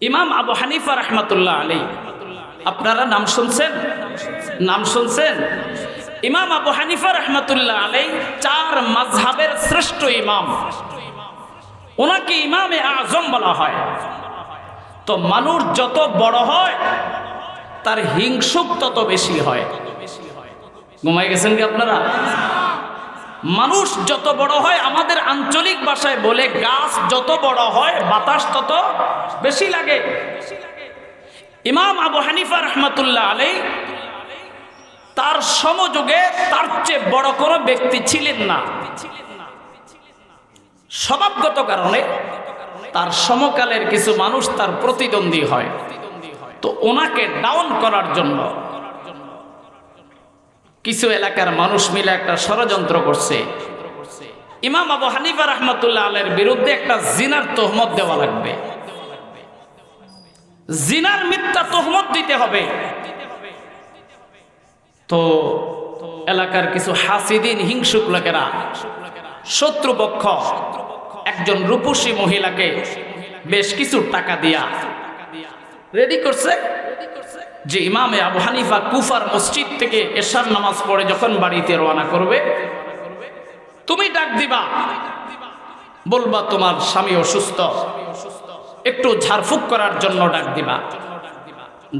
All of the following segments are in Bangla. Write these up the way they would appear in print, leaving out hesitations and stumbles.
ইমাম আবু হানিফা রহমতুল্লাহ আলাইহি, আপনারা নাম শুনছেন? নাম শুনছেন? ইমাম আবু হানিফা রহমতুল্লাহ আলাইহি চার মাযহাবের শ্রেষ্ঠ ইমাম, ওনাকে ইমামে আজম বলা হয়। তো মানুষ যত বড় হয় তার হিংসুক তত বেশি হয়। ঘুমাই গেছেন কি আপনারা? মানুষ যত বড় হয়, আমাদের আঞ্চলিক ভাষায় বলে গাছ যত বড় হয় বাতাস তত বেশি লাগে। ইমাম আবু হানিফা রহমতুল্লাহ আলাইহি তার সমযুগে তার চেয়ে বড় কোনো ব্যক্তি ছিলেন না। স্বভাবগত কারণে তার সমকালের কিছু মানুষ তার প্রতিদ্বন্দ্বী হয়। তো ওনাকে ডাউন করার জন্য কিছু এলাকার মানুষ মিলে একটা ষড়যন্ত্র করছে। ইমাম আবু হানিফা রহমতুল্লাহ আলাইহির বিরুদ্ধে একটা জিনার তহমত দেওয়া লাগবে, জিনার মিথ্যা তহমত দিতে হবে। তো এলাকার কিছু হাসিদিন হিংসুক লোকেরা, শত্রুপক্ষ একজন রূপসী মহিলাকে বেশ কিছু টাকা দিয়া রেডি করছে যে ইমামে আবু হানিফা কুফার মসজিদ থেকে এশার নামাজ পড়ে যখন বাড়িতে রওনা করবে, তুমি ডাক দিবা, বলবা তোমার স্বামী অসুস্থ, একটু ঝাড়ফুঁক করার জন্য ডাক দিবা।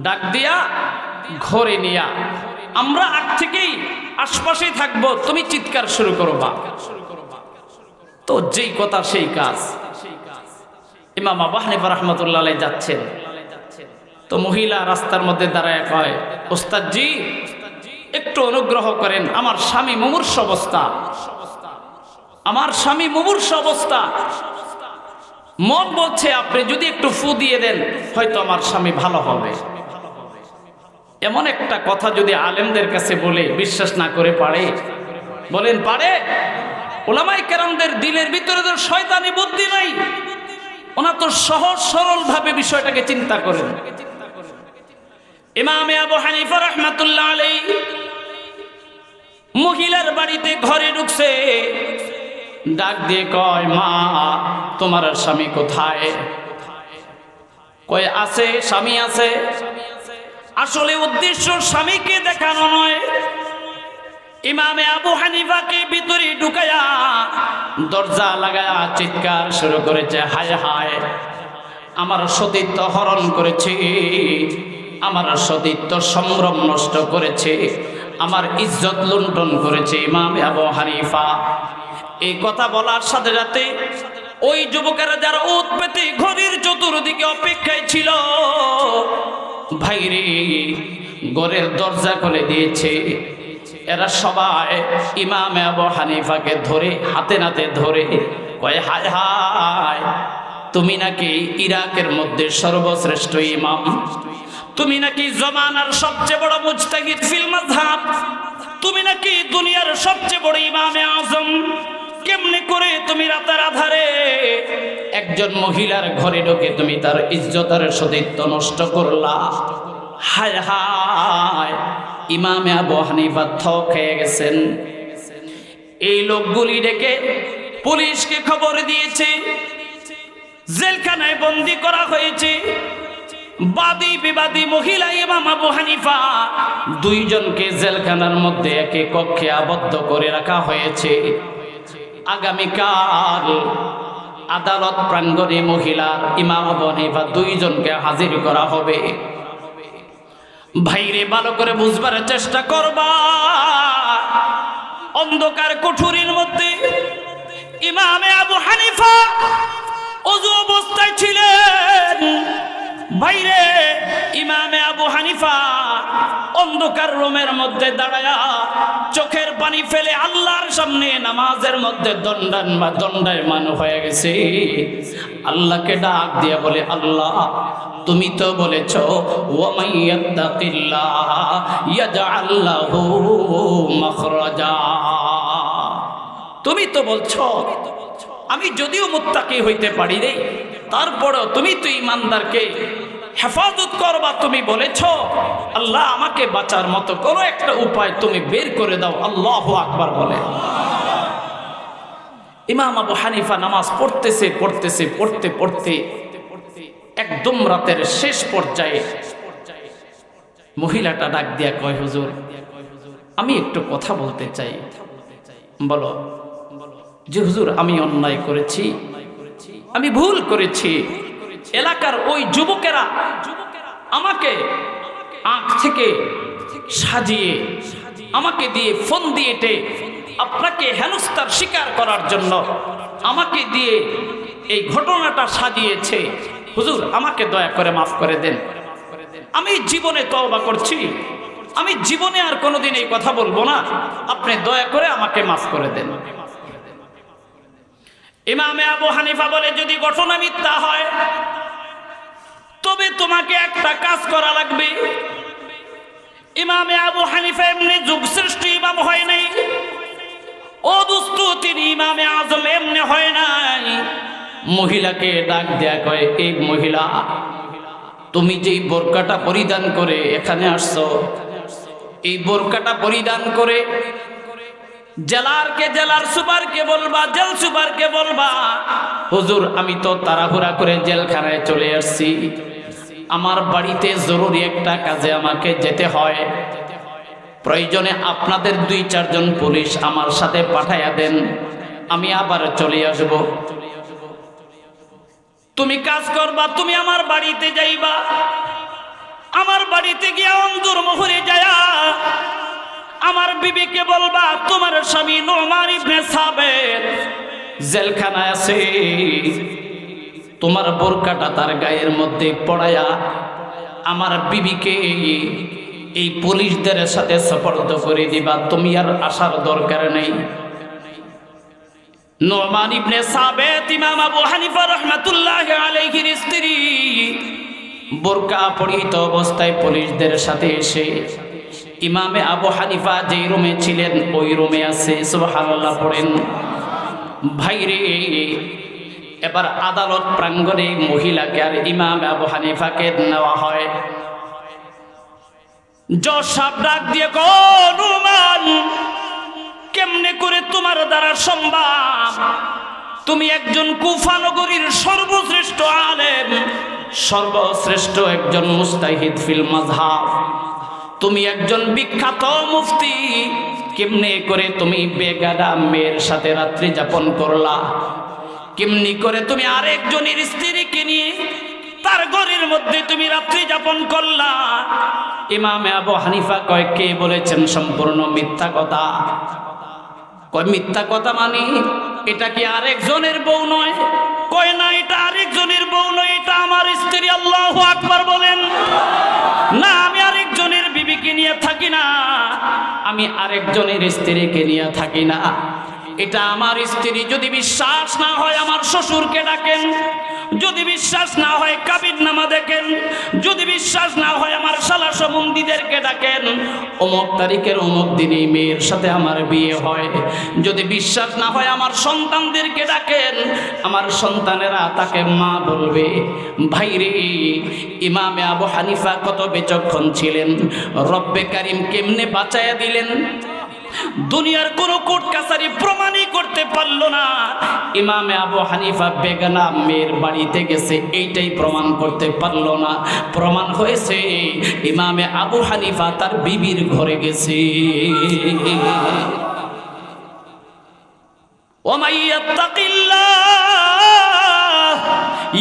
ডাক দিয়া ঘরে নিয়া আমরা আগ থেকেই আশপাশেই থাকবো, তুমি চিৎকার শুরু করবা। তো যেই কথা সেই কাজ। ইমাম আবু হানিফা রাহমাতুল্লাহ আলাইহি যাচ্ছেন, তো মহিলা রাস্তার মধ্যে দাঁড়ায় কয়, ওস্তাদ জি একটু অনুগ্রহ করেন, আমার স্বামী মুমূর্ষু অবস্থা, আমার স্বামী মুমূর্ষু অবস্থা, মন বলছে আপনি যদি একটু ফু দিয়ে দেন হয়তো আমার স্বামী ভালো হবে। এমন একটা কথা যদি আলেমদের কাছে বলে বিশ্বাস না করে পারে? বলেন পারে? উলামায়ে কেরামদের দিলের ভিতরে তো শয়তানি বুদ্ধি নাই, ওনারা তো সহজ সরল ভাবে বিষয়টাকে চিন্তা করেন। ইমামে আবু হানিফা রাহমাতুল্লাহ আলাইহি মহিলার বাড়িতে ঘরে ঢুকছে, ডাক দিয়ে কয়, মা তোমার স্বামী কোথায়? কয় আছে, স্বামী আছে। আসলে উদ্দেশ্য স্বামীকে দেখানো নয়, ইমামে আবু হানিফাকে ভিতরে ঢুকায়া দরজা লাগায়া চিৎকার শুরু করেছে, হায় হায় আমার সতীত্ব হরণ করেছে, আমার সতীত্ব সম্ভ্রম নষ্ট করেছে, আমার ইজ্জত লুণ্ঠন করেছে ইমামে আবু হানিফা। এই কথা বলার সাথে সাথে ওই যুবকেরা যারা উত পেতে ঘরের চতুর্দিকে অপেক্ষায় ছিল, ভাইরে ঘরের দরজা খুলে দিয়েছে। এরা সবাই ইমামে আবু হানিফাকে ধরে হাতে নাতে ধরে কয়, হায় হায় তুমি নাকি ইরাকের মধ্যে সর্বশ্রেষ্ঠ ইমাম, তুমি নাকি জমানার সবচেয়ে বড় মুজতাহিদ ফিল মাযহাব, তুমি নাকি দুনিয়ার সবচেয়ে বড় ইমামে আজম, কেমনে করে তুমি রাতের আধারে একজন মহিলার ঘরে ঢুকে তুমি তার ইজ্জত আর সতীত্ব নষ্ট করলা? হায় হায় ইমামে আবু হানিফা থক হয়ে গেছেন। এই লোকগুলি ডেকে পুলিশকে খবর দিয়েছে, জেলখানায় বন্দী করা হয়েছে। বাদী বিবাদী মহিলা ইমাম আবু হানিফা দুইজনকে জেলখানার মধ্যে একে কক্ষে আবদ্ধ করে রাখা হয়েছে। আগামীকাল আদালত প্রাঙ্গণে মহিলার ইমাম আবু হানিফা দুইজনকে হাজির করা হবে। ভাইরে ভালো করে বুঝবার চেষ্টা করবা, অন্ধকার কুঠুরির মধ্যে ইমামে আবু হানিফা ওযু অবস্থায় ছিলেন। ভাইরে ইমামে আবু হানিফা অন্ধকার রুমের মধ্যে দাঁড়ায়া চোখের পানি ফেলে আল্লাহর সামনে নামাজের মধ্যে দণ্ডায়মান হয়ে গেছে। আল্লাহকে ডাক দিয়া বলে, আল্লাহ তুমি তো বলেছ ওয়া মাইয়াত্তাকিল্লাহ ইয়াজআল লাহু মাখরাজা, তুমি তো বলছো আমি যদিও মুত্তাকি হইতে পারি রে, তারপরেও তুমি তো ইমানদারকে হেফাজত করবা, তুমি বলেছ। আল্লাহ আমাকে বাঁচার মতো কোনো একটা উপায় তুমি বের করে দাও। আল্লাহু আকবার বলে ইমাম আবু হানিফা নামাজ পড়তে পড়তে একদম রাতের শেষ পর্যায়ে মহিলাটা ডাক দিয়া কয়, হুজুর আমি একটু কথা বলতে চাই। বলো। যে হুজুর আমি অন্যায় করেছি, আমি ভুল করেছি। এলাকার ওই যুবকেরা আমাকে আঁখ থেকে সাজিয়ে আমাকে দিয়ে ফোন দিয়েটে আপনাকে হেনস্থার শিকার করার জন্য আমাকে দিয়ে এই ঘটনাটা সাজিয়েছে। হুজুর আমাকে দয়া করে মাফ করে দেন। আমি জীবনে তওবা করছি, আমি জীবনে আর কোনোদিন এই কথা বলবো না, আপনি দয়া করে আমাকে মাফ করে দেন। ইমামে আবু হানিফা বলে, যদি ঘটনা মিথ্যা হয় তবে তোমাকে একটা কাজ করা লাগবে। ইমামে আবু হানিফা এমনি যুগ শ্রেষ্ঠ ইমাম হয় নাই, ও দোস্ত তিনি ইমামে আজম এমনি হয় নাই। মহিলাকে ডাক দেয়া কয়, এই মহিলা তুমি যেই বোরকাটা পরিধান করে এখানে আসছো, এই বোরকাটা পরিধান করে জেলারকে জেলার সুপারকে বলবা, জেল সুপারকে বলবা, হুজুর আমি তো তাড়াহুড়া করে জেলখানায় চলে আসছি, আমার বাড়িতে জরুরি একটা কাজে আমাকে যেতে হয়, প্রয়োজনে আপনাদের 2-4 জন পুলিশ আমার সাথে পাঠাইয়া দেন, আমি আবার চলে আসব। তুমি কাজ করবা, তুমি আমার বাড়িতে যাইবা, আমার বাড়িতে গিয়া অন্দর মোহরে যায়া আমার বিবিকে বলবা তোমার স্বামী নোমান ইবনে সাবিত জেলখানায় আছে, তোমার বোরকাটা তার গায়ের মধ্যে পড়ায়া আমার বিবিকে এই পুলিশদের সাথে সুপর্দ করে দিবা, তুমি আর আসার দরকার নেই। নোমান ইবনে সাবিত ইমাম আবু হানিফা রাহমাতুল্লাহি আলাইহির স্ত্রী বোরকা পরিহিত অবস্থায় পুলিশদের সাথে এসে ইমামে আবু হানিফা যেই রুমে ছিলেন ওই রুমে আছে। সুবহানাল্লাহ পড়েন। ভাইরে, এবার আদালত প্রাঙ্গণে মহিলাকে আর ইমাম আবু হানিফাকে নেওয়া হয়। জজ সাহেব ডাক দিয়ে কয়, নোমান কেমনে করে তোমার দ্বারা সম্ভব? তুমি একজন কুফা নগরীর সর্বশ্রেষ্ঠ আলেম, সর্বশ্রেষ্ঠ একজন মুস্তাহিদ ফিল মাযহাব, তুমি একজন বিখ্যাত মুফতি, কেমনে করে তুমি বেগানা মেয়ের সাথে রাত্রি যাপন করলা? কেমনি করে তুমি আরেকজনের স্ত্রীকে নিয়ে তার ঘরের মধ্যে তুমি রাত্রি যাপন করলা? ইমামে আবু হানিফা কয়, কে বলেছেন সম্পূর্ণ মিথ্যা কথা? কয় মিথ্যা কথা মানে এটা কি আরেকজনের বউ নয়? কয় না, এটা আরেকজনের বউ নয়, এটা আমার স্ত্রী। আল্লাহু আকবার বলেন। না, আমি আরেকজনের বিবিকে নিয়ে থাকি না, আমি আরেকজনের স্ত্রীকে নিয়ে থাকি না, এটা আমার স্ত্রী। যদি বিশ্বাস না হয় আমার শ্বশুরকে ডাকেন, যদি বিশ্বাস না হয় কাবির নামা দেখেন, যদি বিশ্বাস না হয় আমার শালা সম্বন্ধীদেরকে ডাকেন, অমুক তারিখের অমুক দিনে মেয়ের সাথে আমার বিয়ে হয়। যদি বিশ্বাস না হয় আমার সন্তানদেরকে ডাকেন, আমার সন্তানেরা তাকে মা বলবে। ভাইরে, ইমামে আবু হানিফা কত বিচক্ষণ ছিলেন, রব্বে কারিম কেমনে বাঁচাইয়া দিলেন। দুনিয়ার কোনো কোর্ট কাছারি প্রমাণই করতে পারলো না ইমামে আবু হানিফা বেগানা মেয়ের বাড়িতে গেছে, এইটাই প্রমাণ করতে পারলো না। প্রমাণ হয়েছে ইমামে আবু হানিফা তার বিবির ঘরে গেছে। ওমাই ইয়াত্তাকিল্লাহ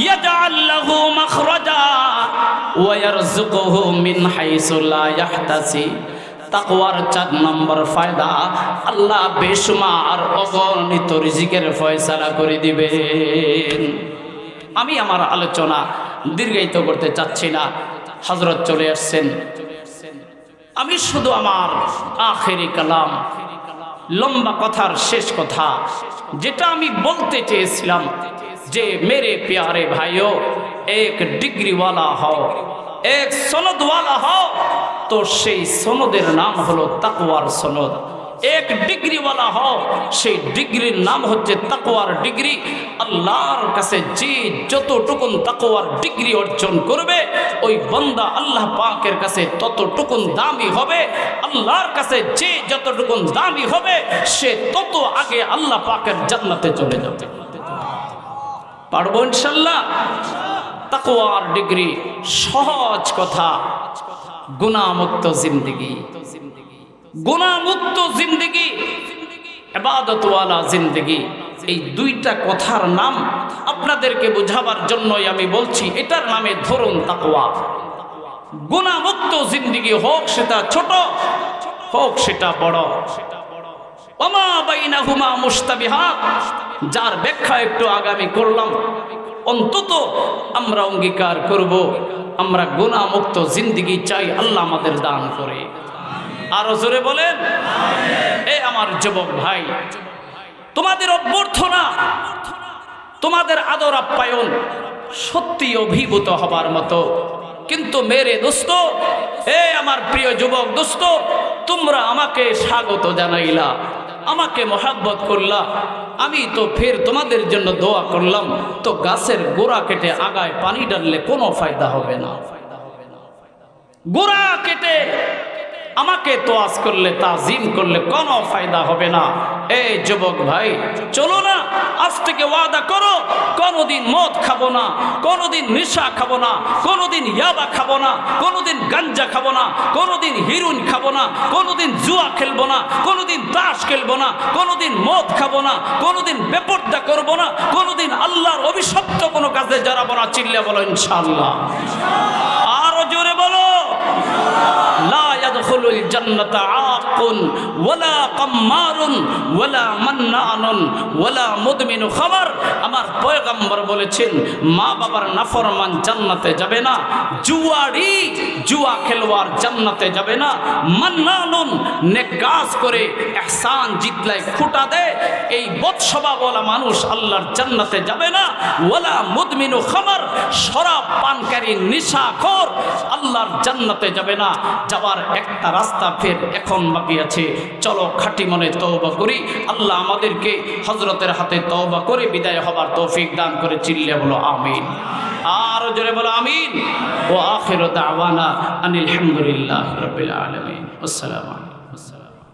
ইয়াজআল লাহু মাখরাজা ওয়া ইয়ারযুকুহু মিন হাইসু লা ইয়াহতাসিব। তাকওয়ার 4 নম্বর ফায়দা, আল্লাহ বেশুমার অগণিত রিজিকের ফয়সালা করে দিবেন। আমি আমার আলোচনা দীর্ঘায়িত করতে চাচ্ছি না, হযরত চলে আসছেন। আমি শুধু আমার আখেরি কালাম, লম্বা কথার শেষ কথা যেটা আমি বলতে চেয়েছিলাম যে মেরে প্যারে ভাইও, এক ডিগ্রিওয়ালা হও, এক সনদওয়ালা হও, তো সেই সনদের নাম হলো তাকওয়ার সনদ। এক ডিগ্রিওয়ালা হও, সেই ডিগ্রির নাম হচ্ছে তাকওয়ার ডিগ্রি। আল্লাহর কাছে যে যতটুকুন তাকওয়ার ডিগ্রি অর্জন করবে, ওই বান্দা আল্লাহ পাকের কাছে ততটুকুন দামি হবে। আল্লাহর কাছে যে যতটুকুন দামি হবে, সে তত আগে আল্লাহ পাকের জান্নাতে চলে যাবে। পারবো ইনশাআল্লাহ? তাকওয়ার ডিগ্রি, সহজ কথা, গুনাহমুক্ত জিন্দেগি, গুনাহমুক্ত জিন্দেগি, ইবাদতওয়ালা জিন্দেগি। এই দুইটা কথার নাম আপনাদেরকে বোঝাবার জন্যই আমি বলছি, এটার নামে ধরুন তাকওয়া। গুনাহমুক্ত জিন্দেগি হোক সেটা ছোট, হোক সেটা বড়। ওমা বাইনাহুমা মুশতাবিহাত, যার ব্যাখ্যা একটু আগামী করলাম। অন্তত আমরা অঙ্গীকার করব আমরা গুনাহমুক্ত জিন্দেগি চাই, আল্লাহ আমাদের দান করে। আরো জোরে বলেন এ আমার যুবক ভাই, তোমাদের অভ্যর্থনা, তোমাদের আদর আপ্যায়ন সত্যি অভিভূত হবার মতো। কিন্তু মেরে দোস্ত, এ আমার প্রিয় যুবক দোস্ত, তোমরা আমাকে স্বাগত জানাইলা, আমাকে মহাব্বত করলা, আমি তো ফের তোমাদের জন্য দোয়া করলাম, তো গাছের গোড়া কেটে আগায় পানি ডাললে কোনো ফায়দা হবে না। গোড়া কেটে আমাকে তোয়াজ করলে, তাজিম করলে কোনো ফায়দা হবে না। এই যুবক ভাই, চলো না, আজ থেকে ওয়াদা করো, কোনোদিন মদ খাবো না, কোনোদিন নেশা খাবো না, কোনোদিন ইয়াবা খাবো না, কোনোদিন গাঞ্জা খাবো না, কোনোদিন হিরোইন খাবো না, কোনোদিন জুয়া খেলবো না, কোনোদিন তাস খেলবো না, কোনোদিন মদ খাবো না, কোনোদিন বেপরদা করবো না, কোনোদিন আল্লাহর অভিশপ্ত কোনো কাজে জড়াবো না। চিল্লে বলো ইনশাআল্লাহ। আরো জোরে বলো লা ইয়াদখুলুল জান্নাতা আকুন ওয়ালা কাম্মারুন ওয়ালা মান্নানুন ওয়ালা মুদমিনু খামার। আমার পয়গম্বর বলেছেন, মা বাবার নাফরমান জান্নাতে যাবে না, জুয়ারি জুয়া খেলোয়াড় জান্নাতে যাবে না, মান্নানুন নেক কাজ করে ইহসান জিতলাই খুঁটা দেয় এই বদস্বভাবওয়ালা মানুষ আল্লাহর জান্নাতে যাবে না, ওয়ালা মুদমিনু খামার শরাব পানকারী নেশাখোর আল্লাহর জান্নাতে যাবে না। যাওয়ার একটা রাস্তা ফের এখন বাকি আছে, চলো খাঁটি মনে তওবা করি। আল্লাহ আমাদেরকে হযরতের হাতে তওবা করে বিদায় হবার তৌফিক দান করে। চিল্লে বলো আমিন। আর জোরে বলো আমিন। ওয়া আখিরু দাওয়ানা আনিল হামদুলিল্লাহি রাব্বিল আলামিন। আসসালামু আলাইকুম।